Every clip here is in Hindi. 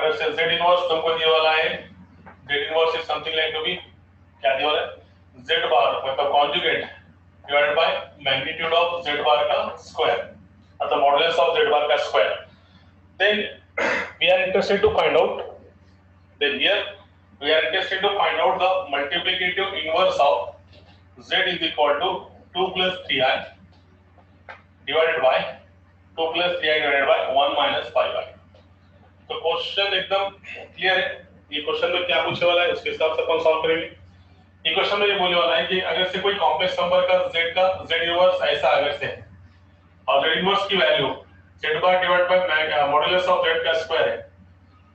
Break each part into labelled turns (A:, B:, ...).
A: अगर से z इनवर्स तुमको दिया वाला है, z inverse is something like to be, क्या दिया वाला है, z बार मतलब conjugate divided by magnitude of z bar का स्क्वायर, मतलब मॉडुलस ऑफ z बार का square. Then we are interested to find out, then here we are interested to find out the multiplicative inverse of z is equal to 2 plus 3i divided by 2 plus 3i divided by 1 minus 5i. तो क्वेश्चन एकदम क्लियर है. ये क्वेश्चन में क्या पूछने वाला है उसके हिसाब से अपन सॉल्व करेंगे. ये क्वेश्चन में ये बोलने वाला है कि अगर से कोई कॉम्प्लेक्स नंबर का z इनवर्स ऐसा अगर से है और z इनवर्स की value z bar divide by modulus of z का स्क्वायर है,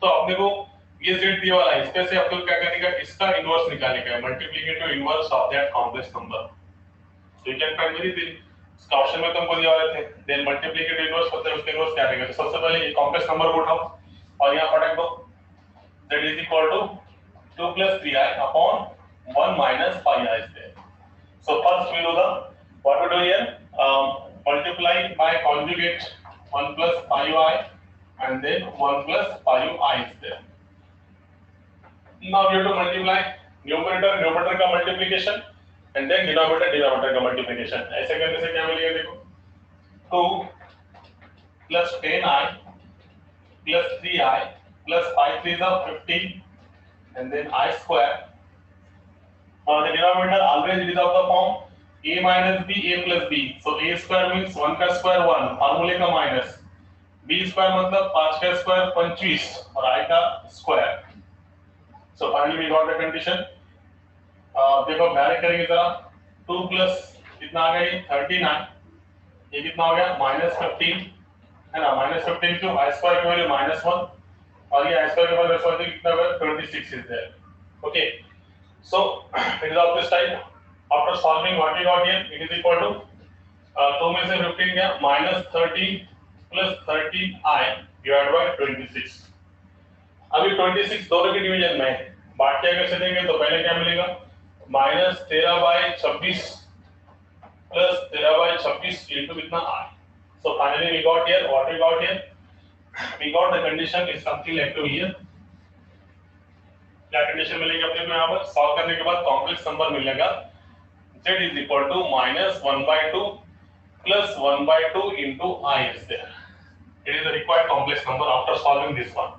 A: तो अपने को ये z दिया वाला है, इसमें से अपने को क्या करने का, इसका इनवर्स निकालने का है, multiplicative inverse of that complex number. So you can find very easily. इसका ऑप्शन में तुमको दिया वाले थे, देन मल्टीप्लिकेटिव इनवर्स मतलब उसका इनवर्स क्या रहेगा. तो सबसे पहले ये कॉम्प्लेक्स नंबर को उठाओ और यहां पर रख दो z is equal to 2 plus 3i upon 1 minus 5i is there. So first we do the, what we do here, multiply by conjugate 1 plus 5i and then 1 plus 5i is there. Now you have to multiply numerator का multiplication and then denominator का multiplication. ऐसे करने से क्या मिलेगा देखो, 2 plus 10i plus 3i plus 5 3 is 15 and then I square. The denominator always it is of the form a minus b, a plus b. So a square means 1 का square 1, फार्मूले का माइनस, b square मतलब 5 का square 25 और i का square. So finally we got the condition. देखो डायरेक्ट करेंगे जरा, 2 plus कितना आ गया, 39, ये कितना हो गया -15 है ना, -15 क्यों, i square की वैल्यू -1 और ये i square के बाद वैल्यू कितना होगा 26 is there. Okay, so it is of this type. After solving what we got here, it is equal to 2 में से 15 गया -30 plus 30i divided by 26. अभी 26 दोनों के डिवीजन में बांट के अगर से देंगे तो पहले क्या मिलेगा, -13/26 plus 13/26 into कितना i. So finally we got here, what we got here, we got the condition is something like to here. क्या कंडीशन मिलेगी अपने को यहाँ पर सॉल्व करने के बाद, कॉम्प्लेक्स नंबर मिलेगा z is equal to -1/2 plus 1/2 into i is there. It is the required complex number after solving this one.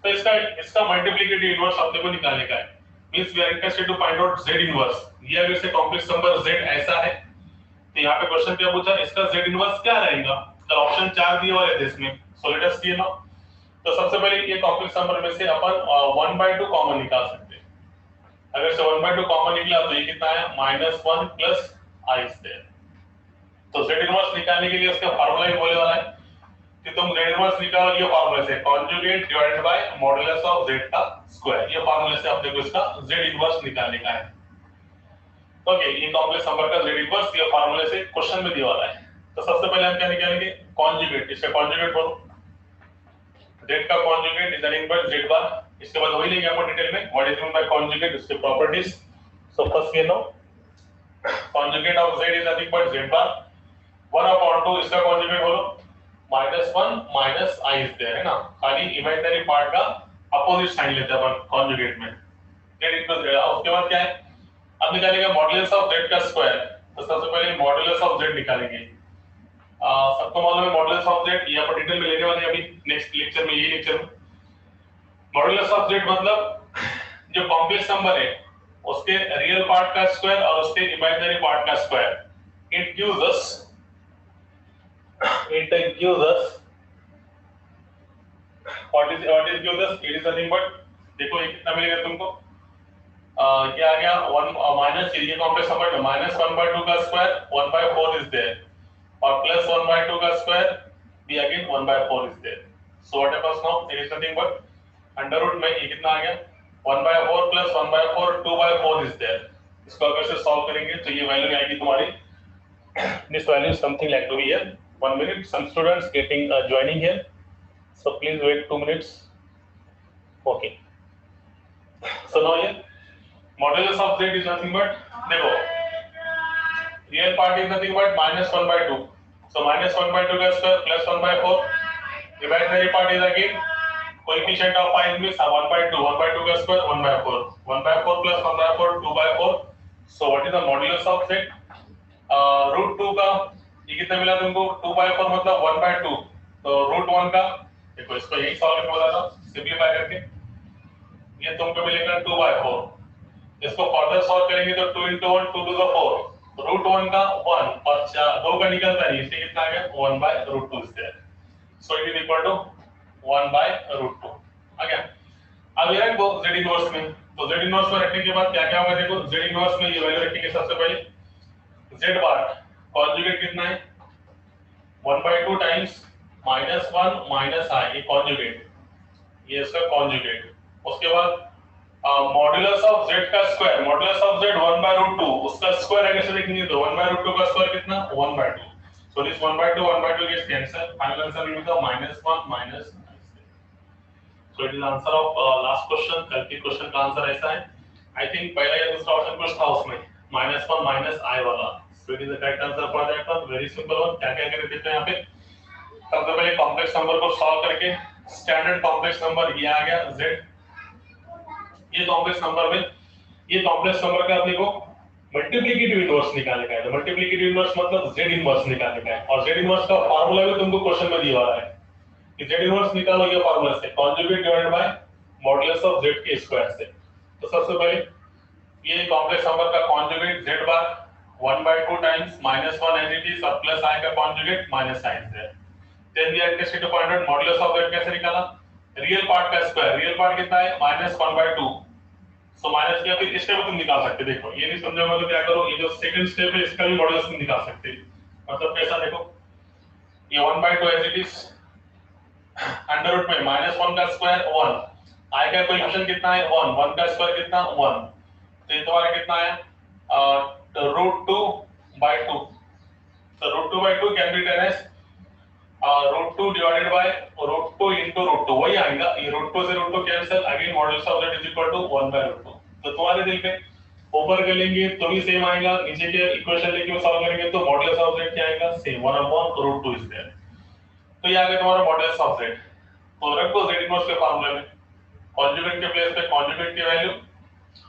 A: तो इसका मल्टीप्लिकेटिव इनवर्स अपने को निकालने का है. Means we are interested to find out z inverse. ये अगर से कॉम्प्लेक्स नंबर z ऐसा है तो यहाँ पे क्वेश्चन क्या पूछा, इसका z इनवर्स क्या रहेगा. तो ऑप्शन 4 दिए हुए थे इसमें. सो लेट अस सी नाउ. तो सबसे पहले ये कॉम्प्लेक्स नंबर में से अपन 1/2 कॉमन निकाल सकते हैं. अगर से 1/2 कॉमन निकला तो ये कितना है, -1 प्लस i is there. तो z इनवर्स निकालने के लिए उसका फार्मूला ही बोलने वाला है कि तुम z इनवर्स निकालो ये फार्मूला से, conjugate divided by modulus of z का स्क्वायर. ये फार्मूले से अपने को इसका z इनवर्स निकालने का है. ओके, ये कॉम्प्लेक्स नंबर का z इनवर्स ये फार्मूले से क्वेश्चन में दिया वाला है. तो सबसे पहले हम क्या निकालेंगे, कॉन्जुगेट. इसका कॉन्जुगेट बोलो, z का conjugate is nothing but z bar. इसके बाद वही लेंगे अपन डिटेल में, what is mean by conjugate, उसके प्रॉपर्टीज. सो फर्स्ट ये know, conjugate of z is nothing but z bar 1/2. इसका कॉन्जुगेट बोलो, -1 माइनस i इज देयर है ना, खाली इमेजिनरी पार्ट का अपोजिट साइन लेते हैं अपन कॉन्जुगेट में. z equal z. उसके बाद क्या है, अब निकालेंगे मॉडुलस ऑफ z का स्क्वायर. तो सबसे पहले मॉडुलस ऑफ z निकालेंगे. सबको मालूम है मॉडुलस ऑफ z, ये अपन डिटेल में लेने वाले हैं अभी नेक्स्ट लेक्चर में. ये लेक्चर में मॉडुलस ऑफ z मतलब जो कॉम्प्लेक्स नंबर है उसके रियल पार्ट का स्क्वायर और उसके इमेजिनरी पार्ट का square. It gives us what is gives us, it is nothing but, देखो ये कितना मिलेगा तुमको, क्या आ गया 1 माइनस ये कॉम्प्लेक्स नंबर का -1/2 का स्क्वायर 1/4 is there और प्लस 1/2 का स्क्वायर भी again 1/4 is there. So what happens now, it is nothing but under root में ये कितना आ गया 1/4 प्लस 1/4 2/4 is there. इसको अगर से सॉल्व करेंगे तो ये वैल्यू आएगी तुम्हारी, this value is something like to be here. 1 minute, some students getting joining here, so please wait 2 minutes. Okay, so now here modulus of z is nothing but, देखो real part is nothing but -1/2, so -1/2 का square plus 1/4, imaginary part is again coefficient of pi means 1/2 1/2 का square 1/4 1/4 plus 1/4 2/4 so what is the modulus of z √2 का ये कितना मिला तुमको 2/4 मतलब 1/2 तो √1 का देखो इसको यही सॉल्व करके बताता हूं सिंपलीफाई करके ये तुमको मिलेगा 2/4 इसको फर्दर सॉल्व करेंगे तो 2 into 1 2 to the 4 √1 का 1 और 2 का निकलता नहीं इसलिए कितना आ गया 1/√2 is there so it is equal to 1/√2 आ गया। अब ये रख दो z इनवर्स में तो z इनवर्स में रखने के बाद क्या क्या होगा देखो z इनवर्स में ये वैल्यू रखेंगे सबसे पहले z बार कॉन्जुगेट कितना है 1/2 टाइम्स -1 माइनस i ये कॉन्जुगेट ये इसका कॉन्जुगेट उसके बाद मॉड्यूलस ऑफ z का स्क्वायर मॉड्यूलस ऑफ z 1/√2 उसका स्क्वायर अगर से देखेंगे तो 1/√2 का स्क्वायर कितना 1/2 so this 1/2 1/2 gets cancelled final answer will become -1 minus so it is answer of last question कल के क्वेश्चन का आंसर ऐसा है आई थिंक पहला या दूसरा ऑप्शन कुछ था उसमें -1 माइनस i वाला so it is the correct answer for that one very simple one क्या क्या करें देखते हैं यहाँ पे सबसे पहले कॉम्प्लेक्स नंबर को सॉल्व करके स्टैंडर्ड कॉम्प्लेक्स नंबर ये आ गया z ये कॉम्प्लेक्स नंबर में ये कॉम्प्लेक्स नंबर का अपने को मल्टीप्लिकेटिव इनवर्स निकालने का है तो मल्टीप्लिकेटिव इनवर्स मतलब z इनवर्स निकालने का है और z इनवर्स का फार्मूला भी तुमको क्वेश्चन में दिया हुआ है कि z इनवर्स निकालो ये फार्मूला से conjugate divided by modulus of z के स्क्वायर से तो सबसे पहले ये कॉम्प्लेक्स नंबर का conjugate z bar 1/2 times -1 as it is और प्लस i का कॉन्जुगेट माइनस साइन से then we are tested to find out modulus of z कैसे निकाला रियल पार्ट का स्क्वायर रियल पार्ट कितना है -1/2 सो माइनस किया फिर इसका भी तुम निकाल सकते देखो ये नहीं समझोगे तो क्या करो ये जो सेकंड स्टेप है इसका भी मॉडुलस तुम निकाल सकते मतलब कैसा देखो ये 1/2 as it is under root में -1 का स्क्वायर 1 i का कोएफिशिएंट कितना है 1 1 का स्क्वायर कितना 1 तो ये तुम्हारा कितना है √2/2 so √2/2 can be written as √2 divided by √2 into √2 वही आएगा ये √2 से √2 cancel again modulus of z is equal to 1/√2 तो तुम्हारे दिल पे ऊपर कर लेंगे तो भी सेम आएगा नीचे के इक्वेशन लेके सॉल्व करेंगे तो मॉडुलस ऑफ z क्या आएगा सेम 1/√2 इज देयर तो ये आ गया तुम्हारा मॉडुलस ऑफ z तो रख दो z इनवर्स के फार्मूले में कॉन्जुगेट के प्लेस पे कॉन्जुगेट की वैल्यू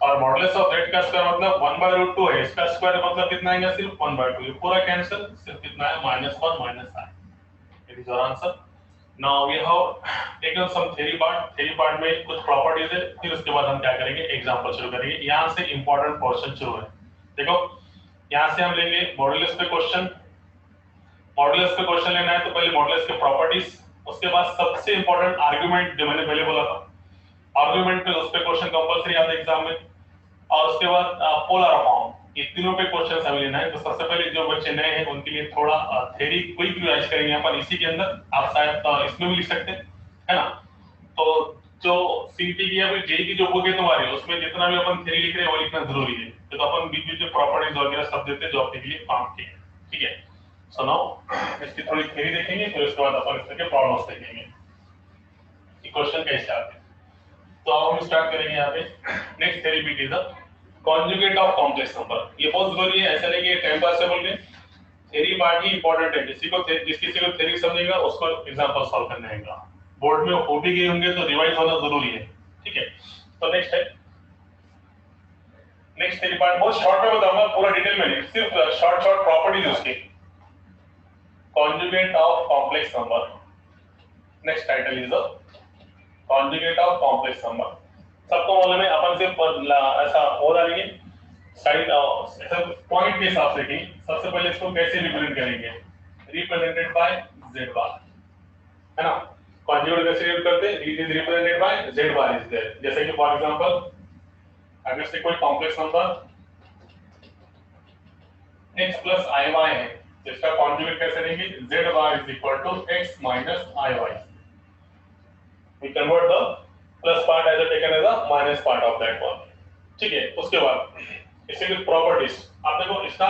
A: और मॉडुलस ऑफ z का स्क्वायर मतलब 1/√2 है इसका स्क्वायर मतलब कितना आएगा सिर्फ 1/2 ये पूरा कैंसिल सिर्फ कितना है -1 minus i it is your answer now we have taken some theory part में कुछ प्रॉपर्टीज है फिर उसके बाद हम क्या करेंगे एग्जांपल शुरू करेंगे यहां से इंपॉर्टेंट पोर्शन शुरू है देखो यहां से हम लेंगे मॉडुलस पे क्वेश्चन लेना है तो पहले मॉडुलस के प्रॉपर्टीज उसके बाद सबसे इंपॉर्टेंट आर्गुमेंट जो मैंने पहले बोला था आर्गुमेंट पे उस पे क्वेश्चन कंपलसरी आता है एग्जाम में और उसके बाद पोलर फॉर्म ये तीनों पे क्वेश्चन हमें लेना है तो सबसे पहले जो बच्चे नए हैं उनके लिए थोड़ा थ्योरी क्विक रिवाइज करेंगे अपन इसी के अंदर आप शायद इसमें भी लिख सकते हैं है ना तो जो सीईटी की या फिर जेईई की जो बुक है तुम्हारी उसमें जितना भी अपन थ्योरी लिख रहे हैं वो लिखना जरूरी है तो अपन बीच बीच में प्रॉपर्टीज वगैरह सब देते हैं जो आपके लिए काम की है ठीक है सो नाउ इसकी थोड़ी थ्योरी देखेंगे फिर उसके बाद अपन इसके प्रॉब्लम्स देखेंगे कि क्वेश्चन कैसे आते हैं तो अब हम स्टार्ट करेंगे यहाँ पे next theory beat is the conjugate of complex number ये बहुत जरूरी है ऐसा नहीं कि टाइम पास से बोल के थ्योरी पार्ट ही इंपॉर्टेंट है जिस किसी को थ्योरी समझेगा उसको एग्जांपल सॉल्व करना आएगा बोर्ड में हो भी गए होंगे तो रिवाइज होना जरूरी है ठीक है तो नेक्स्ट थ्योरी पार्ट बहुत शॉर्ट में बताऊंगा पूरा डिटेल में नहीं सिर्फ शॉर्ट प्रॉपर्टीज उसके conjugate of complex number next title is the conjugate of complex number सबको मालूम है अपन सिर्फ ऐसा हो रहा नहीं साइड ऐसा पॉइंट के हिसाब से कि सबसे पहले इसको कैसे रिप्रेजेंट करेंगे रिप्रेजेंटेड बाय z बार है ना कॉन्जुगेट कैसे रिप्रेजेंट करते हैं it is represented by z bar is there जैसे कि फॉर एग्जांपल अगर से कोई complex number x plus iy है जिसका कॉन्जुगेट कैसे लेंगे z bar is equal to x minus iy we convert the plus part as a taken as a minus part of that one ठीक है उसके बाद इसके कुछ प्रॉपर्टीज आप देखो इसका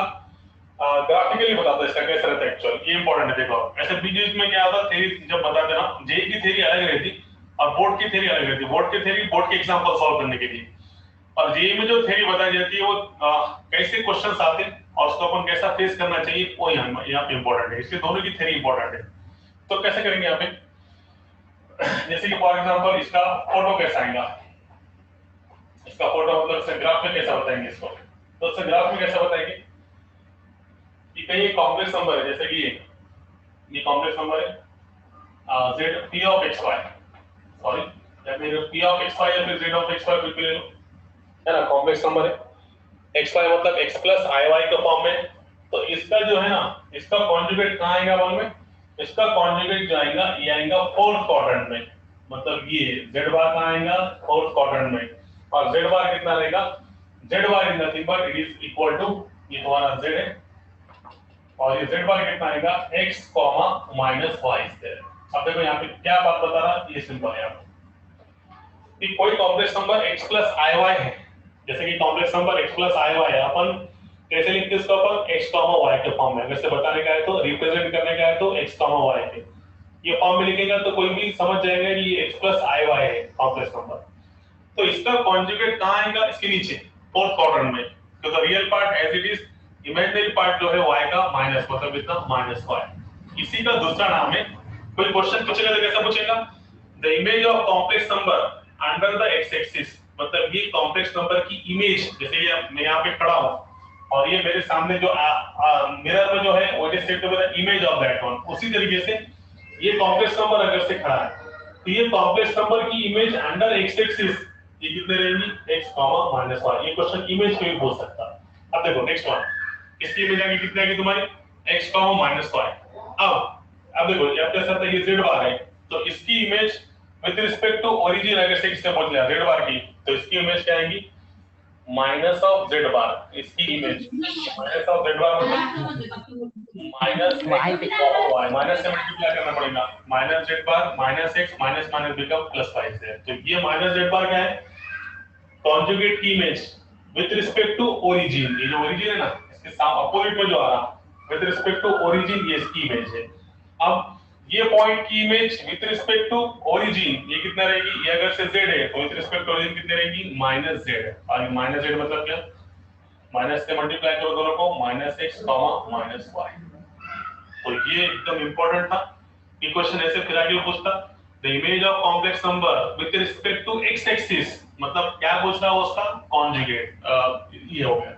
A: ग्राफिकली बताता है इसका कैसा रहता है एक्चुअल ये इंपॉर्टेंट है देखो ऐसे बीच में क्या आता थ्योरी जब बताते ना जेईई की थ्योरी अलग रहती और बोर्ड की थ्योरी अलग रहती बोर्ड की थ्योरी बोर्ड के एग्जांपल सॉल्व करने के लिए और जेईई में जो थ्योरी बताई जाती है वो कैसे क्वेश्चंस आते हैं और उसको अपन कैसा फेस करना चाहिए वो यहाँ पे इंपॉर्टेंट है इसलिए दोनों की थ्योरी इंपॉर्टेंट है तो कैसे करेंगे यहाँ पे जैसे कि फॉर एग्जांपल इसका फोटो कैसा आएगा, इसका फोटो मतलब इसका ग्राफ में कैसा बताएंगे इसको, तो इसका ग्राफ में कैसा बताएंगे कि कहीं एक कॉम्प्लेक्स नंबर है, जैसे कि ये कॉम्प्लेक्स नंबर है z p of xy, sorry that means p of xy या फिर z of xy कुछ भी ले लो, है ना, कॉम्प्लेक्स नंबर है, xy मतलब x plus iy के फॉर्म में, तो इसका जो है ना, इसका कॉन्जुगेट कहां आएगा वन में, इसका कॉन्जुगेट जो आएगा ये आएगा फोर्थ क्वाड्रेंट में, मतलब ये z बार कहां आएगा फोर्थ क्वाड्रेंट में, और z बार कितना रहेगा, z bar is nothing but it is equal to, ये तुम्हारा z है और ये z बार कितना आएगा x, -y है। अब देखो यहाँ पे क्या बात बता रहा, ये सिंपल है कि कोई complex number x plus iy है, जैसे कि complex number x plus iy है, अपन कैसे लिखते हैं इसको, अपन x, y के फॉर्म में, अगर से बताने का है तो रिप्रेजेंट करने का है तो x, y के ये फॉर्म में लिखेगा तो कोई भी समझ जाएगा कि ये x plus iy है कॉम्प्लेक्स नंबर, तो इसका कॉन्जुगेट कहां आएगा, इसके नीचे फोर्थ क्वाड्रेंट में, तो the real part as it is, imaginary part जो है y का माइनस मतलब कितना -y, इसी का दूसरा नाम है। कोई क्वेश्चन पूछेगा तो कैसा पूछेगा, the image of complex number under the x axis, मतलब ये कॉम्प्लेक्स नंबर की इमेज, जैसे ये मैं यहाँ पे खड़ा हूँ और ये मेरे सामने जो मिरर में जो है वो is said to be the image of that one, उसी तरीके से ये कॉम्प्लेक्स नंबर अगर से खड़ा है तो ये कॉम्प्लेक्स नंबर की इमेज अंडर x एक्सिस ये कितने रहेगी x, -y, ये क्वेश्चन इमेज पे भी पूछ सकता है। अब देखो नेक्स्ट वन, इसकी इमेज आगे कितनी आएगी तुम्हारी x, -y, अब देखो ये आपके साथ ये z बार है, तो इसकी image with respect to origin अगर से किसने पूछ लिया z बार की, तो इसकी इमेज क्या आएगी माइनस ऑफ z बार, इसकी image minus of z bar मतलब माइनस y, माइनस से मल्टीप्लाई करना पड़ेगा, minus z bar minus x minus minus become +5 है, तो ये माइनस z बार क्या है, कॉन्जुगेट की image with respect to origin, ये जो ओरिजिन है ना इसके साथ अपोजिट में जो आ रहा विद रिस्पेक्ट टू ओरिजिन, ये इसकी इमेज है। अब ये पॉइंट की image with respect to origin ये कितना रहेगी, ये अगर से z है तो विद रिस्पेक्ट टू ओरिजिन कितनी रहेगी -z, और -z मतलब क्या, माइनस से मल्टीप्लाई करो दोनों को, -x, -y, तो ये एकदम इंपॉर्टेंट था, ये क्वेश्चन ऐसे फिर आगे पूछता, the image of complex number with respect to x axis, मतलब क्या पूछ रहा है उसका कॉन्जुगेट, ये हो गया,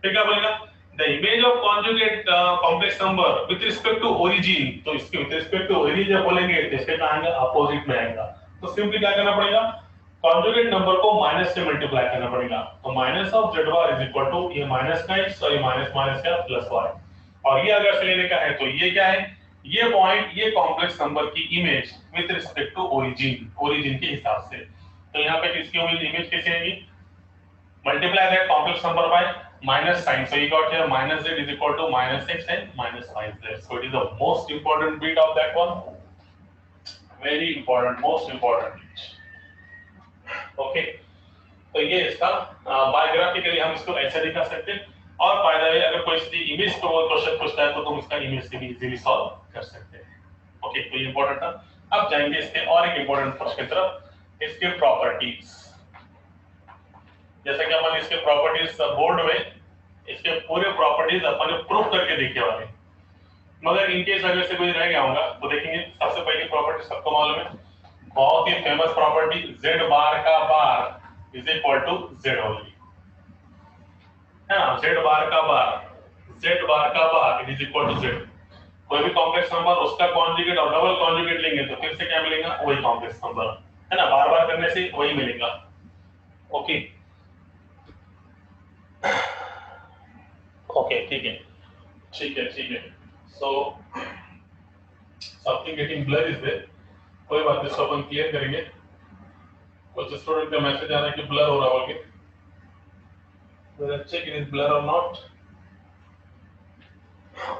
A: फिर क्या बोलेगा, the image of conjugate complex number with respect to origin, तो इसके विद रिस्पेक्ट टू ओरिजिन जब बोलेंगे तो इसके कहां आएगा अपोजिट में आएगा, तो सिंपली क्या करना पड़ेगा, कॉन्जुगेट नंबर को माइनस से मल्टीप्लाई करना पड़ेगा, तो minus of z bar is equal to ये माइनस का x और ये माइनस माइनस का +y, और ये अगर से लेने का है तो ये क्या है, ये पॉइंट ये कॉम्प्लेक्स नंबर की image with respect to origin, origin के हिसाब से, तो यहाँ पे किसकी इमेज कैसे आएगी, multiply that complex number by minus sign, so you got here minus z is equal to -x and -5z, so it is the most important bit of that one, very important, most important, okay, तो ये इसका बायोग्राफिकली हम इसको ऐसे दिखा सकते हैं, और बाय द वे अगर कोई सी इमेज को वो क्वेश्चन पूछता है तो तुम इसका इमेज से भी इजीली सॉल्व कर सकते हैं, ओके, तो ये इंपॉर्टेंट था। अब जाएंगे इसके और एक इंपॉर्टेंट प्रश्न की तरफ, इसके प्रॉपर्टीज, जैसे कि अपन इसके प्रॉपर्टीज बोर्ड में इसके पूरे प्रॉपर्टीज अपन प्रूफ करके देखे वाले, मगर इनकेस अगर से कोई रह गया होगा तो देखेंगे। सबसे पहली प्रॉपर्टी सबको मालूम है, बहुत ही फेमस प्रॉपर्टी, z बार का bar is equal to z only, है ना, z बार का bar it is equal to z, कोई भी कॉम्प्लेक्स नंबर उसका कॉन्जुगेट और डबल कॉन्जुगेट लेंगे तो फिर से क्या मिलेगा, वही कॉम्प्लेक्स नंबर, है ना, बार बार करने से वही मिलेगा, ओके, ओके, ठीक है, so something getting blur is there, कोई बात नहीं, इसको अपन क्लियर करेंगे। कुछ स्टूडेंट का मैसेज आ रहा है कि ब्लर हो रहा होगा, let's check it is blur or not,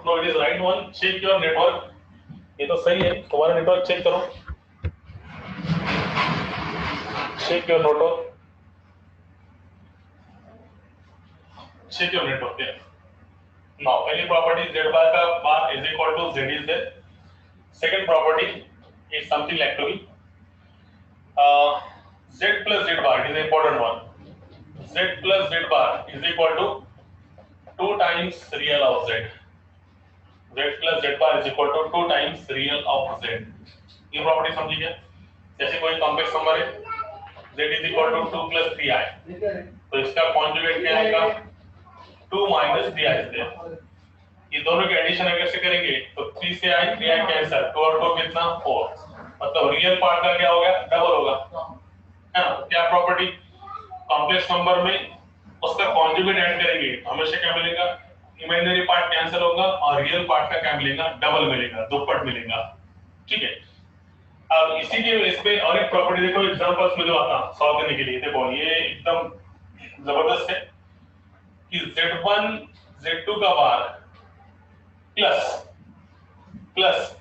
A: no it is right one, check your network, ये तो सही है, तुम्हारा नेटवर्क चेक करो, check your network, check your network there. Now पहली प्रॉपर्टी z बार का बार is equal to z is there, second property is something like to be z plus z bar, it is an important one, z plus z bar is equal to 2 times real of z, z plus z bar is equal to 2 times real of z, ये प्रॉपर्टी समझिए। जैसे कोई कॉम्प्लेक्स नंबर है z is equal to 2 plus 3i, तो इसका कॉन्जुगेट क्या आएगा 2 माइनस 3i स्क्वायर। ये दोनों के एडिशन अगर से करेंगे तो 3 से i 3i कैंसिल, 2 और 2 कितना 4, मतलब रियल पार्ट का क्या होगा डबल होगा, है ना। क्या प्रॉपर्टी, कॉम्प्लेक्स नंबर में उसका कॉन्जुगेट ऐड करेंगे तो हमेशा क्या मिलेगा, इमेजिनरी पार्ट कैंसिल होगा और रियल पार्ट का क्या मिलेगा, डबल मिलेगा, दुप्पट मिलेगा, ठीक है। अब इसी के इस पे और एक प्रॉपर्टी देखो एग्जांपल्स में जो आता सॉल्व करने के लिए, देखो ये एकदम जबरदस्त है कि z1 z2 का बार प्लस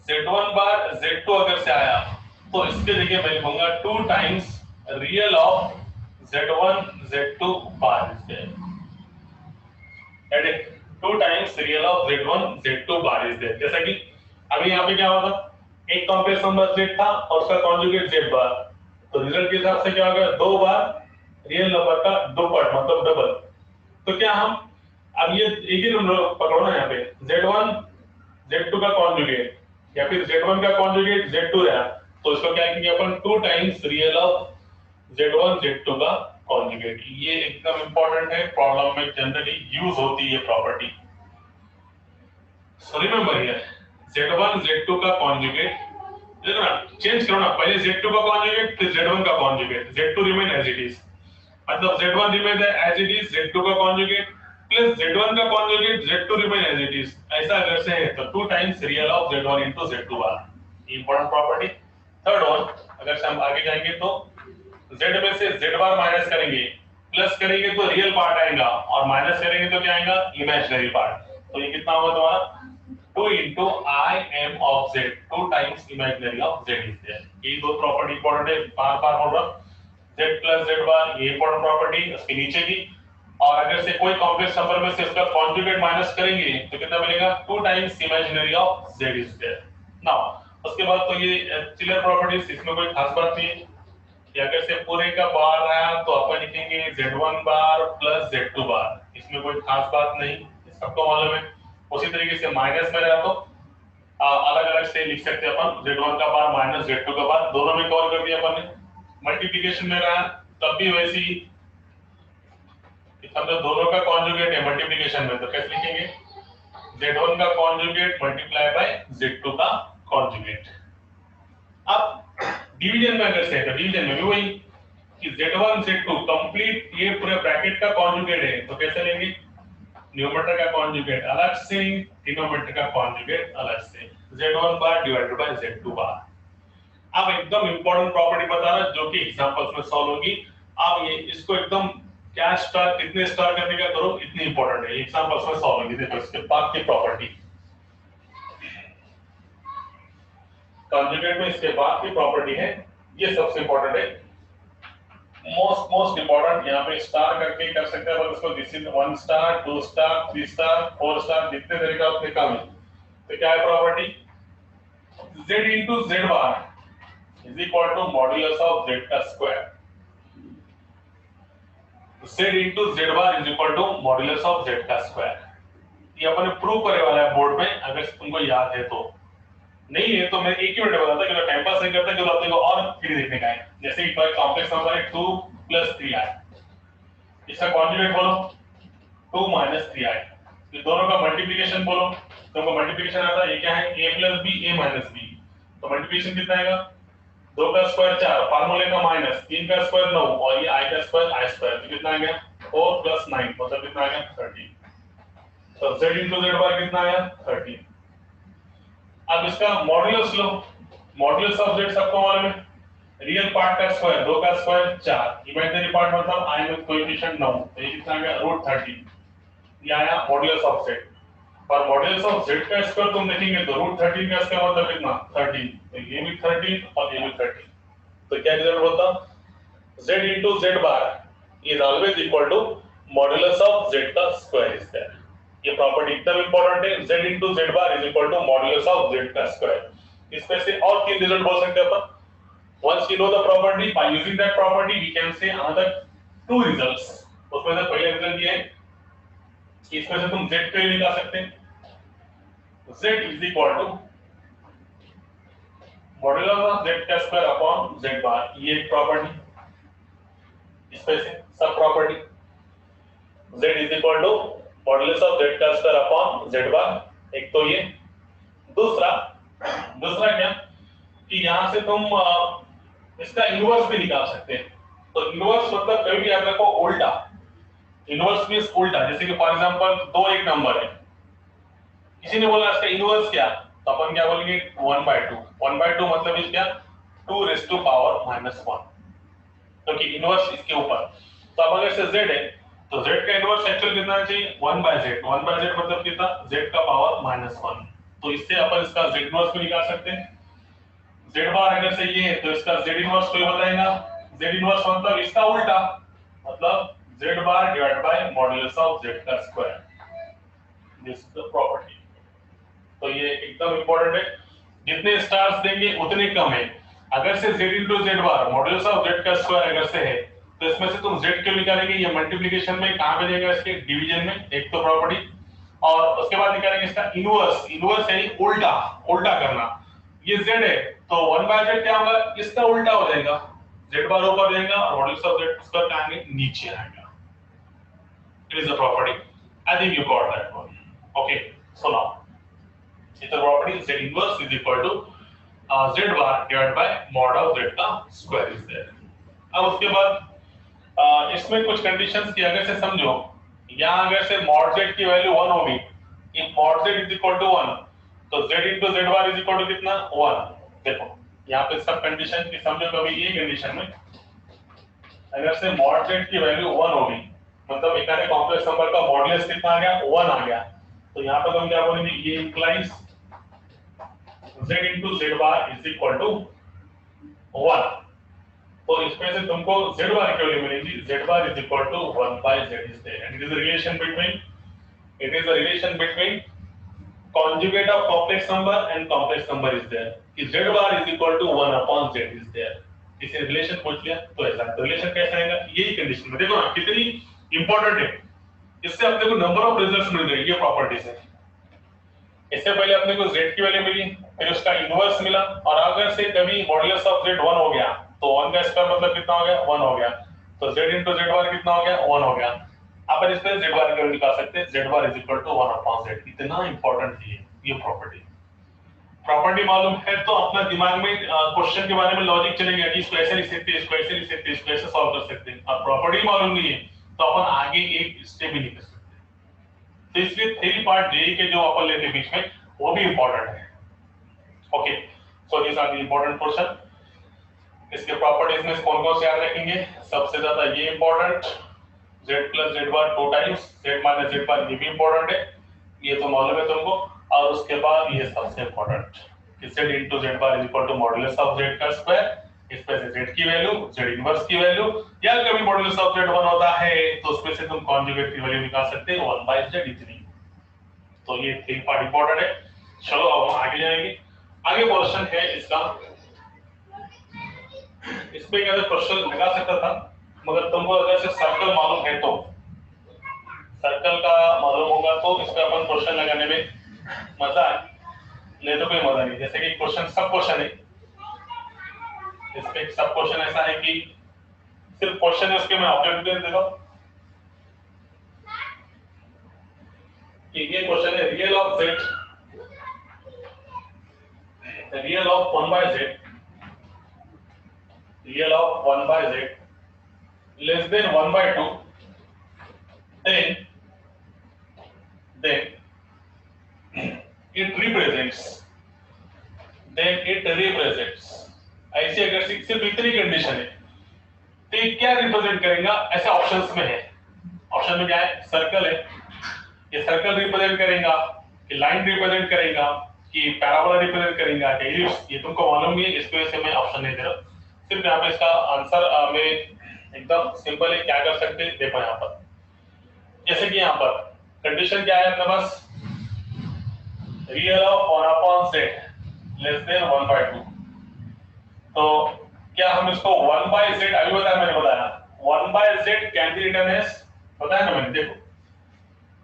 A: z1 बार z2 अगर से आया तो इसके जगह मैं लिखूंगा 2 times real of z1 z2 bar, इसके 2 times real of z1 z2 bar is there. जैसा कि अभी यहाँ पे क्या होगा, एक कॉम्प्लेक्स नंबर z था और उसका कॉन्जुगेट z बार, तो रिजल्ट के हिसाब से क्या होगा, 2 बार रियल नंबर का दुप्पट मतलब डबल। तो क्या हम अब ये एक ही नंबर पकड़ो ना, यहाँ पे z1 z2 का कॉन्जुगेट या फिर z1 का कॉन्जुगेट z2 रहा, तो इसको क्या करेंगे अपन 2 times real of z1 z2 का कॉन्जुगेट। ये एकदम इंपॉर्टेंट है, प्रॉब्लम में जनरली यूज होती है property. So remember here z1 z2 का कॉन्जुगेट, देखो ना चेंज करो ना, पहले z2 का कॉन्जुगेट फिर z1 का conjugate, z2 remain as it is, मतलब z1 remain as it is, z2 का कॉन्जुगेट प्लस z1 का conjugate, z2 remain as it is, ऐसा अगर से है तो 2 times real of z1 into z2 bar, important property. Third one, अगर से हम आगे जाएंगे तो z में से z बार माइनस करेंगे, प्लस करेंगे तो रियल पार्ट आएगा और माइनस करेंगे तो क्या आएगा, इमेजिनरी पार्ट। तो ये कितना होगा तुम्हारा 2 into I m of z, 2 times imaginary of z is there। ये दो प्रॉपर्टी इंपॉर्टेंट है, बार बार बोल रहा हूं, z plus z बार ये इंपॉर्टेंट प्रॉपर्टी, उसके नीचे की। और अगर से कोई कॉम्प्लेक्स नंबर में से इसका कॉन्जुगेट माइनस करेंगे तो कितना मिलेगा, 2 times imaginary of z is there। Now उसके बाद तो ये चिलर प्रॉपर्टीज, इसमें कोई खास बात नहीं है। या अगर से पूरे का बार आया तो अपन लिखेंगे z1 बार प्लस z2 बार, इसमें कोई खास बात नहीं, सबको मालूम है। उसी तरीके से माइनस में रहा तो अलग अलग से लिख सकते हैं अपन, z1 का बार माइनस z2 का बार, दोनों में कवर कर दिया अपन ने। मल्टीप्लिकेशन में रहा तब भी वैसे ही, समझो दोनों का कॉन्जुगेट है मल्टीप्लिकेशन में, तो कैसे लिखेंगे, z1 का कॉन्जुगेट मल्टीप्लाई बाय z2 का कॉन्जुगेट। अब डिवीजन में अगर से है तो डिवीजन में भी वही कि z1 z2 कंप्लीट ये पूरे ब्रैकेट का कॉन्जुगेट है, तो कैसे लेंगे, न्यूमरेटर का कॉन्जुगेट अलग से, डिनोमिनेटर का कॉन्जुगेट अलग से, z1 bar divided by z2 बार। अब एकदम इंपॉर्टेंट प्रॉपर्टी बता रहा जो कि एग्जांपल्स में सॉल्व होगी। अब ये इसको एकदम क्या स्टार कितने स्टार करने का करो, इतनी इंपॉर्टेंट है, एग्जांपल्स में सॉल्व होगी। देखो इसके बाद की प्रॉपर्टी, कॉन्जुगेट में इसके बाद की प्रॉपर्टी है, ये सबसे इंपॉर्टेंट है, मोस्ट इंपॉर्टेंट। यहाँ पे स्टार करके कर सकते हैं अपन इसको, this is 1 star 2 star 3 star 4 star, जितने तरीका उतने कम है। तो क्या है property, z into z bar is equal to modulus of z का square, z into z bar is equal to modulus of z का स्क्वायर। ये अपन ने प्रूव करने वाला है बोर्ड में, अगर तुमको याद है तो। नहीं है तो मैं एक ही मिनट में बताता कि टाइम पास नहीं करता, जो अपने को और फिर देखने का है। जैसे कि कॉम्प्लेक्स नंबर है 2 plus 3i, इसका कॉन्जुगेट बोलो 2 minus 3i, ये दोनों का मल्टीप्लिकेशन बोलो, तुमको मल्टीप्लिकेशन आता है, ये क्या है a plus b a minus b, तो मल्टीप्लिकेशन कितना आएगा, 2 का स्क्वायर 4, फार्मूले का माइनस, 3 का स्क्वायर 9 और ये i का स्क्वायर i स्क्वायर, तो कितना आ गया 4 plus 9, मतलब कितना आ गया 13। तो z into z बार कितना आया 13। अब इसका modulus low, modulus of z सबको मालूम है, रियल पार्ट का स्क्वायर 2 का स्क्वायर 4, इमेजिनरी पार्ट मतलब i में कोएफिशिएंट 9, तो ये कितना आ गया √13, ये आया मॉड्यूलस ऑफ z। और मॉड्यूलस ऑफ z का स्क्वायर तुम देखेंगे तो √13 का स्क्वायर मतलब कितना 13, तो ये भी 13 और ये भी 13, तो क्या रिजल्ट होता, z into z bar is always equal to modulus of z का स्क्वायर इज देयर। ये प्रॉपर्टी एकदम इंपॉर्टेंट है, z into z bar is equal to modulus of z का स्क्वायर। इसमें से और तीन रिजल्ट बोल सकते हैं अपन। Once you know the property, by using that property we can say another 2 results। उसमें से पहला रिजल्ट ये है कि इसमें से तुम z पे निकाल सकते हैं, z is equal to modulus of z का स्क्वायर अपॉन z बार, ये एक प्रॉपर्टी, इसमें से सब property z is equal to modulus of z का स्क्वायर अपॉन z बार, एक तो ये। दूसरा क्या कि यहां से तुम इसका इनवर्स भी निकाल सकते हैं। तो इनवर्स मतलब कभी भी याद रखो उल्टा, इनवर्स मींस उल्टा। जैसे कि फॉर एग्जांपल 2 एक नंबर है, किसी ने बोला इसका इनवर्स क्या, तो अपन क्या बोलेंगे 1/2। 1/2 मतलब इस क्या 2 रेज़ टू पावर -1, क्योंकि इनवर्स इसके ऊपर। तो अब अगर से z है तो z का इनवर्स एक्चुअल कितना चाहिए 1/z। 1/z मतलब कितना z का पावर -1। तो इससे अपन इसका z इनवर्स भी निकाल सकते हैं। z बार अगर से ये है तो इसका z इनवर्स कोई बताएगा, z इनवर्स मतलब इसका उल्टा, मतलब z bar divide bye modulus of z का square, this is the property. तो ये एकदम इंपॉर्टेंट है, जितने स्टार्स देंगे उतने कम है। अगर से z into z bar modulus of z का स्क्वायर अगर से है तो इसमें से तुम z क्यों निकालेंगे, ये मल्टीप्लिकेशन में कहां पे जाएगा, इसके डिवीजन में, एक तो प्रॉपर्टी। और उसके बाद निकालेंगे इसका इनवर्स, इनवर्स यानी उल्टा, उल्टा करना। ये z है तो 1/z क्या होगा, इसका उल्टा हो जाएगा, z बार ऊपर जाएगा और मॉड्यूलस ऑफ z स्क्वायर कहां आएंगे, नीचे आएगा। It is a property, I think you got that one. Okay, so now it's a property z inverse is equal to z bar divide by mod of z का स्क्वायर इज देयर। अब उसके बाद इसमें कुछ कंडीशंस की अगर से समझो, यहां अगर से मॉड z की वैल्यू 1 होगी, if mod z is equal to 1 तो z into z bar is equal to कितना 1। देखो यहां पे सब कंडीशन की समझो, कभी ये कंडीशन में अगर से मॉड z की वैल्यू 1 होगी मतलब एक आने कॉम्प्लेक्स नंबर का मॉडुलस कितना आ गया 1 आ गया, तो यहां पर हम क्या बोलेंगे, ये implies z into z bar is equal to 1। तो इसमें से तुमको z बार की वैल्यू मिलेगी, z bar is equal to 1/z is there and it is a relation between conjugate of complex number and complex number is there, कि z bar is equal to 1 upon z is there। इसे रिलेशन पूछ लिया तो ऐसा रिलेशन कैसे आएगा, यही कंडीशन में देखो ना कितनी इंपॉर्टेंट है। इससे अपने को नंबर ऑफ रिजल्ट्स मिल गए, ये प्रॉपर्टीज है। इससे पहले अपने को z की वैल्यू मिली, फिर उसका इनवर्स मिला, और अगर से कभी मॉडुलस ऑफ z 1 हो गया तो 1 का स्क्वायर मतलब कितना हो गया 1 हो गया, तो z into z बार कितना हो गया 1 हो गया। अपन इसमें z बार की वैल्यू निकाल सकते हैं, z bar is equal to 1 upon z। इतना इंपॉर्टेंट है ये प्रॉपर्टी मालूम है तो अपना दिमाग में क्वेश्चन के बारे में लॉजिक चलेगा कि इसको ऐसे लिख सकते हैं, इसको ऐसे लिख सकते हैं, इसको ऐसे सॉल्व कर सकते हैं। अब प्रॉपर्टी मालूम नहीं है तो अपन आगे एक स्टेप भी नहीं कर सकते। तो इसलिए थ्योरी पार्ट जेई के जो अपन लेते हैं बीच में वो भी इंपॉर्टेंट है। Okay, so this are the important portion. इसके प्रॉपर्टीज में कौन-कौन से याद रखेंगे, सबसे ज्यादा ये important z plus z bar 2 times z minus z bar, ये भी इंपॉर्टेंट है, ये तो मालूम है तुमको। और उसके बाद ये सबसे इंपॉर्टेंट कि z into z bar is equal to modulus of z का स्क्वायर, इसमें से z की वैल्यू, z इनवर्स की वैल्यू, या कभी मॉडुलस ऑफ z 1 होता है तो उसमें से तुम कॉन्जुगेट की वैल्यू निकाल सकते हो 1/z इतनी। तो ये तीन पार्ट इंपॉर्टेंट है। चलो अब हम आगे जाएंगे। आगे क्वेश्चन है इसका, इसमें क्या क्वेश्चन लगा सकता था, मगर तुमको अगर से सर्कल मालूम है तो, सर्कल का मालूम होगा तो इस पे अपन क्वेश्चन लगाने में मजा है, नहीं तो कोई मजा नहीं। जैसे कि क्वेश्चन सब क्वेश्चन है, इसमें सब क्वेश्चन ऐसा है कि सिर्फ क्वेश्चन है, उसके मैं ऑब्जेक्टिव दे दूं कि ये क्वेश्चन है real of z, real of 1/z, real of 1/z less than 1/2, then it represents, ऐसे अगर सिर्फ इतनी कंडीशन है तो ये क्या रिप्रेजेंट करेगा, ऐसे ऑप्शंस में है। ऑप्शन में क्या है, सर्कल है, ये सर्कल रिप्रेजेंट करेगा कि लाइन रिप्रेजेंट करेगा कि पैराबोला रिप्रेजेंट करेगा कि इलिप्स, ये तुमको मालूम है, इसकी वजह से मैं ऑप्शन नहीं दे रहा। सिर्फ यहाँ पे इसका आंसर में एकदम सिंपल है, क्या कर सकते हैं देखो यहाँ पर। जैसे कि यहाँ पर कंडीशन क्या है अपने पास, real of 1 upon z less than 1/2। तो क्या हम इसको 1/z, अभी बताया मैंने, बताया 1/z can be written as, बताया ना मैंने, देखो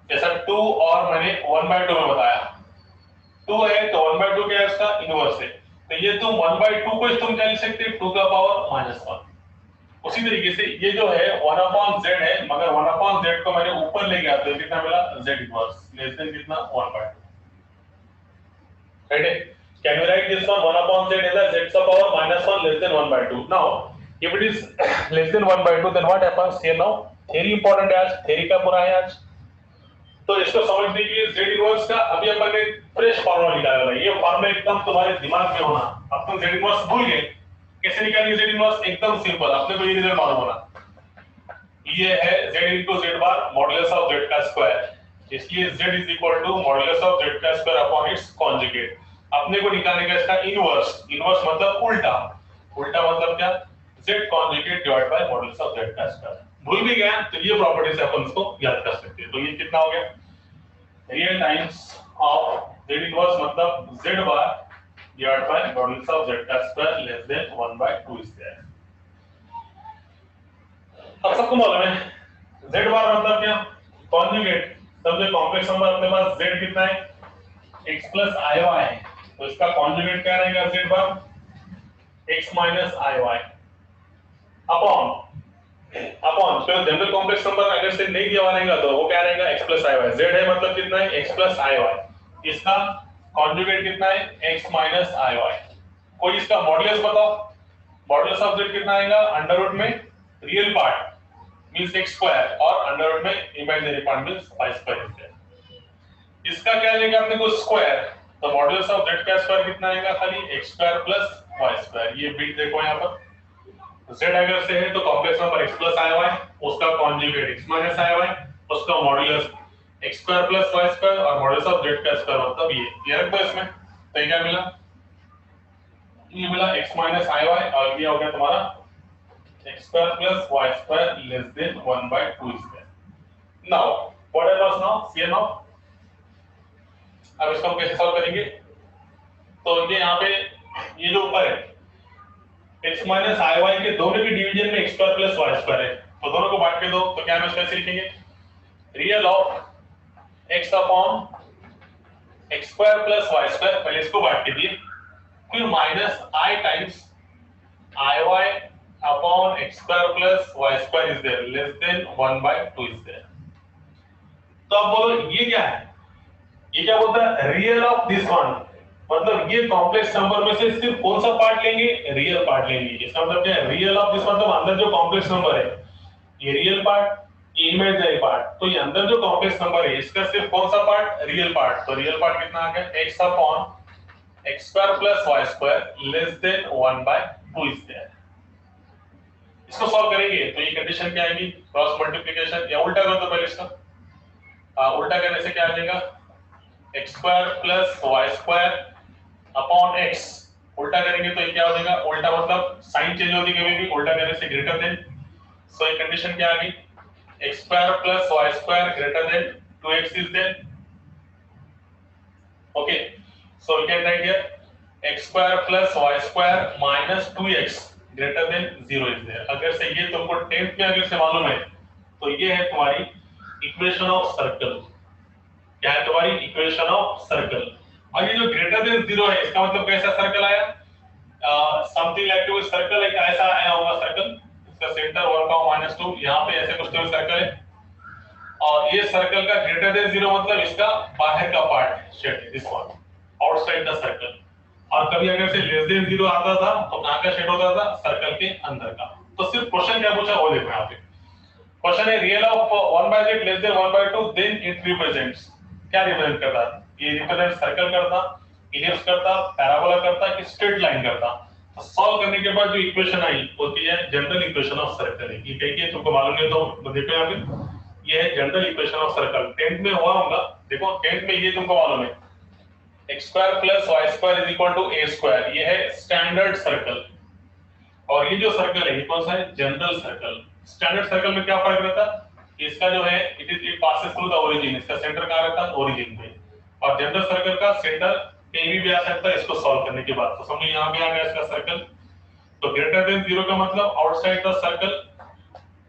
A: जैसा 2 और मैंने 1/2 में बताया, 2 है तो 1/2 क्या है, इसका इनवर्स है, तो ये तुम 1/2 को तुम क्या लिख सकते 2 का पावर -1। उसी तरीके से ये जो है 1/z है, मगर 1/z को मैंने ऊपर ले गया तो कितना मिला z इनवर्स लेस देन कितना 1/2। राइट है? Can we write this one 1/z is a z का power -1 less than 1/2। Now if it is less than 1/2 then what happens here now? Theory important है आज, थ्योरी का पूरा है आज। तो इसको समझने के लिए z इनवर्स का अभी अपन ने फ्रेश फार्मूला निकाला है। ये फार्मूला एकदम तुम्हारे दिमाग में होना। अब तुम z इनवर्स भूल गए, कैसे निकालेंगे z इनवर्स? एकदम सिंपल, आपने को ये रिजल्ट मालूम होना। ये है z into z bar modulus of z का स्क्वायर। इसलिए z is equal to modulus of z का स्क्वायर अपॉन इट्स कॉन्जुगेट। अपने को निकालने का इसका इनवर्स, इनवर्स मतलब उल्टा, उल्टा मतलब क्या? z conjugate divide by modulus of z का स्क्वायर। भूल भी गया तो ये प्रॉपर्टी से अपन इसको याद कर सकते हैं। तो ये कितना हो गया? Real times of z inverse मतलब z bar divide by modulus of z का square less than 1/2 is there. अब सबको मालूम है z बार मतलब क्या? कॉन्जुगेट। समझे कॉम्प्लेक्स नंबर अपने पास z कितना है? x plus iy है, तो इसका कॉन्जुगेट क्या रहेगा z बार? x minus iy अपॉन तो जनरल कॉम्प्लेक्स नंबर अगर से नहीं दिया रहेगा तो वो क्या रहेगा? x plus iy। z है मतलब कितना है? x plus iy। इसका कॉन्जुगेट कितना है? x minus iy। कोई इसका मॉडुलस बताओ। मॉडुलस ऑफ z कितना आएगा? अंडर रूट में real part means x square और अंडर रूट में imaginary part means y square. इसका क्या लेंगे अपने को? स्क्वायर। तो मॉडुलस ऑफ z का स्क्वायर कितना आएगा? खाली x square plus y square. ये बिट देखो यहाँ पर z अगर से है तो complex number x plus iy, उसका कॉन्जुगेट x minus iy, उसका modulus x square plus y square और मॉडुलस ऑफ z का स्क्वायर मतलब ये रख दो इसमें। तो क्या मिला? ये मिला x minus iy और ये हो गया तुम्हारा x square plus y square less than 1/2 square. Now what is now? See now अब इसको हम कैसे सॉल्व करेंगे? तो ये यहाँ पे ये जो ऊपर है x minus iy के दोनों के डिवीजन में x square plus y square है, तो दोनों को बांट के दो। तो क्या हम इसको ऐसे लिखेंगे? Real of x upon x square plus y square, पहले इसको बांट के दिए, फिर minus i times iy upon x square plus y square is there less than 1/2 is there. तो अब बोलो ये क्या है? ये क्या बोलता है? रियल ऑफ दिस वन, मतलब ये कॉम्प्लेक्स नंबर में से सिर्फ कौन सा पार्ट लेंगे? रियल पार्ट लेंगे। इसका मतलब क्या है? रियल ऑफ दिस मतलब अंदर जो कॉम्प्लेक्स नंबर है ये रियल पार्ट, ये इमेजिनरी पार्ट। तो ये अंदर जो कॉम्प्लेक्स नंबर है इसका सिर्फ कौन सा पार्ट? Real part. तो रियल पार्ट कितना आ गया? x upon x square plus y square less than 1/2 is there. इसको सॉल्व करेंगे तो ये कंडीशन क्या आएगी? क्रॉस मल्टीप्लिकेशन या उल्टा कर दो पहले इसका। उल्टा करने से क्या आ जाएगा? x square plus y square upon x। उल्टा करेंगे तो ये क्या हो जाएगा? उल्टा मतलब साइन चेंज होती है कभी भी, उल्टा करने से ग्रेटर देन। सो ये कंडीशन क्या आ गई? x square plus y square greater than 2x is there. Okay, so we can write here x square plus y square minus 2x greater than 0 is there. अगर से ये तुमको 10th में अगर से मालूम है तो ये है तुम्हारी इक्वेशन ऑफ सर्कल। क्या है तुम्हारी? Equation of circle. और ये जो ग्रेटर देन 0 है इसका मतलब कैसा सर्कल आया? समथिंग लाइक टू सर्कल, एक ऐसा आया होगा सर्कल, इसका सेंटर 1, -2, यहाँ पे ऐसे कुछ तो सर्कल है और ये सर्कल का ग्रेटर देन 0 मतलब इसका बाहर का part shade, this one outside the circle. और कभी अगर से लेस देन 0 आता था तो कहाँ का शेड होता था? सर्कल के अंदर का। तो सिर्फ क्वेश्चन क्या पूछा वो देखो यहाँ पे। क्वेश्चन है real of 1/z less than 1/2 then it represents. क्या रिप्रेजेंट करता? ये रिप्रेजेंट सर्कल करता, इलिप्स करता, पैराबोला करता कि स्ट्रेट लाइन करता। तो सॉल्व करने के बाद जो इक्वेशन आई होती है जनरल इक्वेशन ऑफ सर्कल। ये कहिए तुमको मालूम नहीं तो देखो यहाँ पे, ये है general equation of circle. 10th में हुआ होगा, देखो 10th में ये तुमको मालूम है x square plus y square is equal to a square. ये है स्टैंडर्ड सर्कल और ये जो सर्कल है ये कौन सा है? General circle. स्टैंडर्ड सर्कल में क्या फर्क रहता है? इसका जो है it passes through the origin, इसका सेंटर कहाँ रहता है? ओरिजिन पे। और जनरल सर्कल का सेंटर कहीं भी आ सकता है इसको सॉल्व करने के बाद। तो समझो यहाँ पे आ गया इसका सर्कल। तो ग्रेटर देन 0 का मतलब आउटसाइड द सर्कल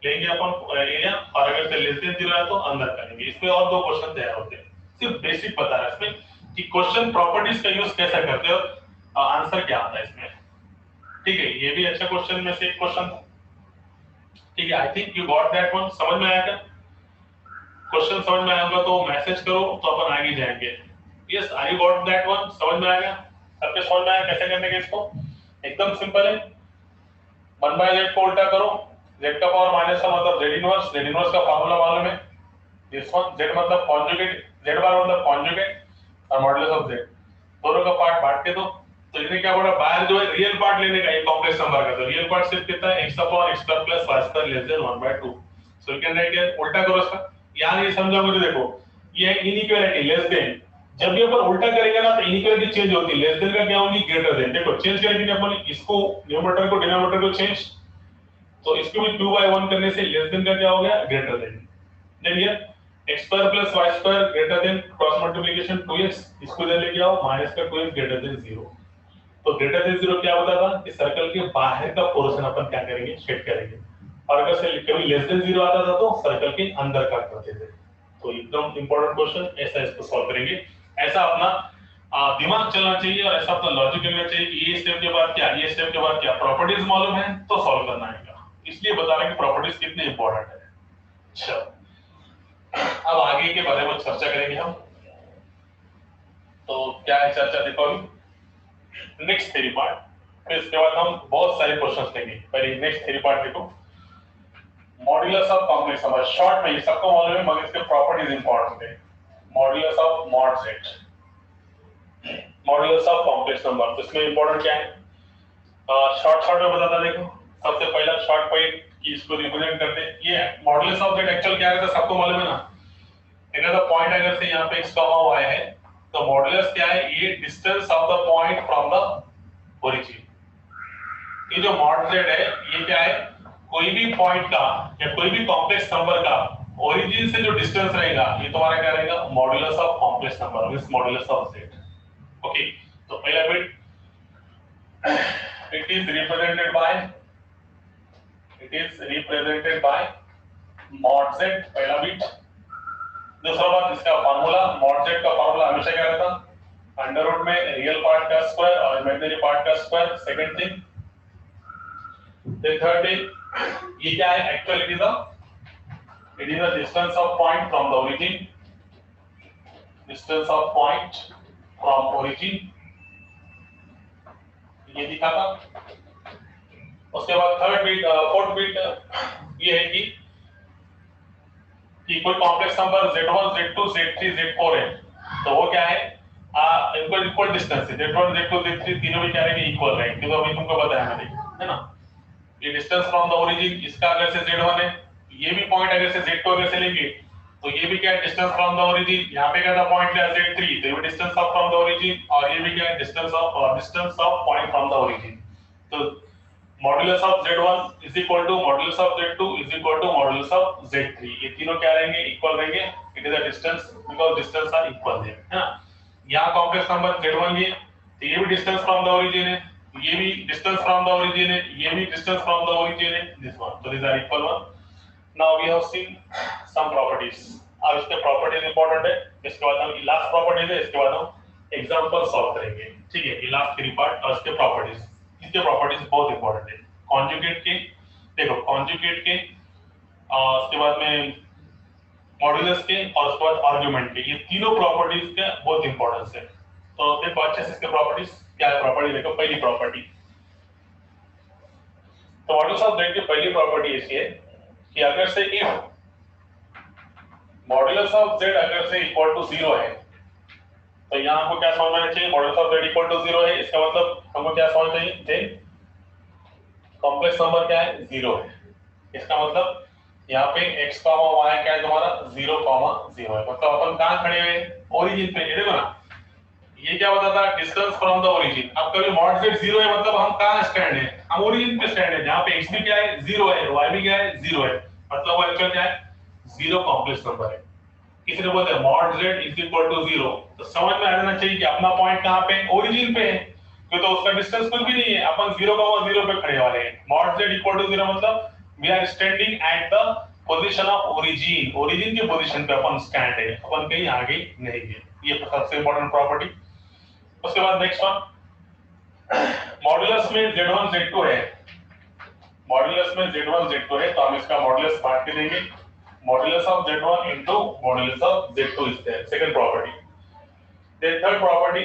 A: लेंगे अपन एरिया, और अगर से लेस देन 0 है तो अंदर करेंगे। इसमें और 2 क्वेश्चन तैयार होते हैं। सिर्फ बेसिक पता है इसमें कि क्वेश्चन प्रॉपर्टीज का यूज कैसे करते हो। आंसर क्या आता है इसमें? ठीक है, ये भी अच्छा क्वेश्चन में से एक क्वेश्चन था। ठीक है, आई think you got that one. समझ में आया क्या? क्वेश्चन समझ में आया होगा तो मैसेज करो तो अपन आगे जाएंगे। Yes, I got that one. समझ में आ गया? सबके समझ में आया कैसे करने के इसको? एकदम सिंपल है। 1/z को उल्टा करो, z का पावर माइनस का मतलब z इनवर्स, z इनवर्स का फार्मूला मालूम है। दिस वन z मतलब कॉन्जुगेट, z बार मतलब कॉन्जुगेट और मॉडुलस ऑफ z, दोनों का पार्ट बांट के दो। तो इसने क्या बोला, बाहर जो है रियल पार्ट लेने का, ये कॉम्प्लेक्स नंबर का, तो रियल पार्ट सिर्फ कितना है, x/x² + y² less than 1/2। So you can write here, उल्टा करो इसका। यहां ये समझा मुझे, देखो ये है इनइक्वालिटी लेस देन, जब भी अपन उल्टा करेंगे ना तो इनइक्वालिटी चेंज होती है, लेस देन का क्या होगी, ग्रेटर देन। देखो चेंज करेंगे अपन इसको, न्यूमरेटर को डिनोमिनेटर को चेंज, तो इसको भी 2/1 करने से लेस देन का क्या हो गया, greater than. Then here x² + y² greater than, cross multiplication 2x, इसको इधर लेके आओ, माइनस का 2x ग्रेटर देन 0। तो ग्रेटर देन 0 क्या होता था कि सर्कल के बाहर का पोर्शन अपन क्या करेंगे, शेड करेंगे, और अगर से कभी लेस देन 0 आता था तो सर्कल के अंदर का करते थे। तो एकदम इंपॉर्टेंट क्वेश्चन, ऐसा इसको सॉल्व करेंगे। ऐसा अपना दिमाग चलना चाहिए और ऐसा अपना लॉजिक करना चाहिए कि ये स्टेप के बाद क्या, ये स्टेप के बाद क्या, प्रॉपर्टीज मालूम है तो सॉल्व करना है। इसलिए बता रहे हैं कि प्रॉपर्टीज कितनी इंपॉर्टेंट है। चलो अब आगे के बारे में चर्चा करेंगे हम। तो क्या है चर्चा, देखो अभी नेक्स्ट थ्योरी पार्ट, फिर इसके बाद हम बहुत सारे क्वेश्चंस लेंगे। पहले नेक्स्ट थ्योरी पार्ट देखो, modulus of complex number. Short में ये सबको मालूम है मगर इसके प्रॉपर्टीज इंपॉर्टेंट है। Modulus of mod z, modulus of complex number, तो इसमें इंपॉर्टेंट क्या है, शॉर्ट में बताता। देखो सबसे पहला शॉर्ट पॉइंट कि इसको रिप्रेजेंट करते हैं, ये मॉड्यूलस ऑफ z एक्चुअल क्या है सबको मालूम है ना। अगर पॉइंट अगर से यहाँ पे x, y है तो मॉड्यूलस क्या है, ये distance of the point from the origin. ये जो मॉड z है ये क्या है, कोई भी पॉइंट का या कोई भी कॉम्प्लेक्स नंबर का ओरिजिन से जो डिस्टेंस रहेगा ये तुम्हारा क्या रहेगा, modulus of complex number, means modulus of z। Okay, तो पहला bit it is represented by mod z, पहला बिट। दूसरा बात, इसका फार्मूला, mod z का फार्मूला हमेशा क्या रहता, अंडर रूट में रियल पार्ट का स्क्वायर और इमेजिनरी पार्ट का square, second thing. then third thing, ये क्या है, actual it is the distance of point from the origin, distance of point from origin, ये दिखा था। उसके बाद थर्ड बिट, फोर्थ बिट ये है कि कोई complex number z1 z2 z3 z4 है तो वो क्या है, इनको इक्वल डिस्टेंस है, z1 z2 z3 तीनों भी क्या रहेंगे, इक्वल रहेंगे, क्योंकि अभी तुमको बताया मैंने, है ना। ये डिस्टेंस फ्रॉम द ओरिजिन, इसका अगर से z1 है, ये भी पॉइंट अगर से z2 अगर से लेंगे तो ये भी क्या है, डिस्टेंस फ्रॉम द ओरिजिन, यहाँ पे क्या था पॉइंट लिया z3 तो ये भी distance of from the origin, और ये भी क्या है, distance of point from the origin. तो modulus of z1 is equal to modulus of z2 is equal to modulus of z3, ये तीनों क्या रहेंगे, इक्वल रहेंगे। It is the distance because distance are equal है ना। यहां कॉम्प्लेक्स नंबर z1 ये, तो ये भी डिस्टेंस फ्रॉम द ओरिजिन है, ये भी डिस्टेंस फ्रॉम द ओरिजिन है, ये भी डिस्टेंस फ्रॉम द ओरिजिन है, this one, so these are equal one. Now we have seen some properties. अब इसके प्रॉपर्टीज इंपॉर्टेंट है, इसके बाद हम लास्ट प्रॉपर्टीज है, इसके बाद हम एग्जांपल सॉल्व करेंगे। ठीक है, ये लास्ट थ्री पार्ट और इसके प्रॉपर्टीज, इसके प्रॉपर्टीज बहुत इंपॉर्टेंट है। कॉन्जुगेट के, देखो कॉन्जुगेट के, उसके बाद में मॉड्यूलस के और उसके बाद आर्गुमेंट के, ये तीनों प्रॉपर्टीज का बहुत इंपॉर्टेंस है। तो देखो अच्छे से इसके प्रॉपर्टीज क्या है। प्रॉपर्टी देखो, पहली प्रॉपर्टी, तो मॉड्यूलस ऑफ z की पहली प्रॉपर्टी ऐसी है कि अगर से इफ मॉड्यूलस ऑफ z अगर से इक्वल टू 0 है तो यहाँ हमको क्या समझना चाहिए, modulus of z equal to 0 है, इसका मतलब हमको क्या समझना चाहिए, देन कॉम्प्लेक्स नंबर क्या है, 0 है। इसका मतलब यहाँ पे x, y क्या है तुम्हारा 0, 0 है, मतलब अपन कहाँ खड़े हुए, ओरिजिन पे। ये देखो ना, ये क्या बताता है, डिस्टेंस फ्रॉम द ओरिजिन। अब कभी मॉड z 0 है मतलब हम कहाँ स्टैंड है, हम ओरिजिन पे स्टैंड है, जहाँ पे x भी क्या है 0 है, y भी क्या है 0 है, मतलब वो एक्चुअल क्या है 0 कॉम्प्लेक्स नंबर है। किसी ने बोलते हैं mod z is equal to 0, तो समझ में आ जाना चाहिए कि अपना पॉइंट कहाँ पे, ओरिजिन पे है, क्योंकि तो उसका डिस्टेंस कुछ भी नहीं है, अपन 0,0 पे खड़े वाले हैं। मॉड z इक्वल टू 0 मतलब we are standing at the position of origin, origin की पोजीशन पे अपन स्टैंड है, अपन कहीं आगे नहीं है। ये सबसे इंपॉर्टेंट प्रॉपर्टी। उसके बाद नेक्स्ट वन, मॉड्यूलस में Z1 Z2 है, मॉड्यूलस में Z1 Z2 है, तो हम इसका मॉड्यूलस बांट के देंगे, modulus of Z1 into modulus of Z2 is there, second property. Then third property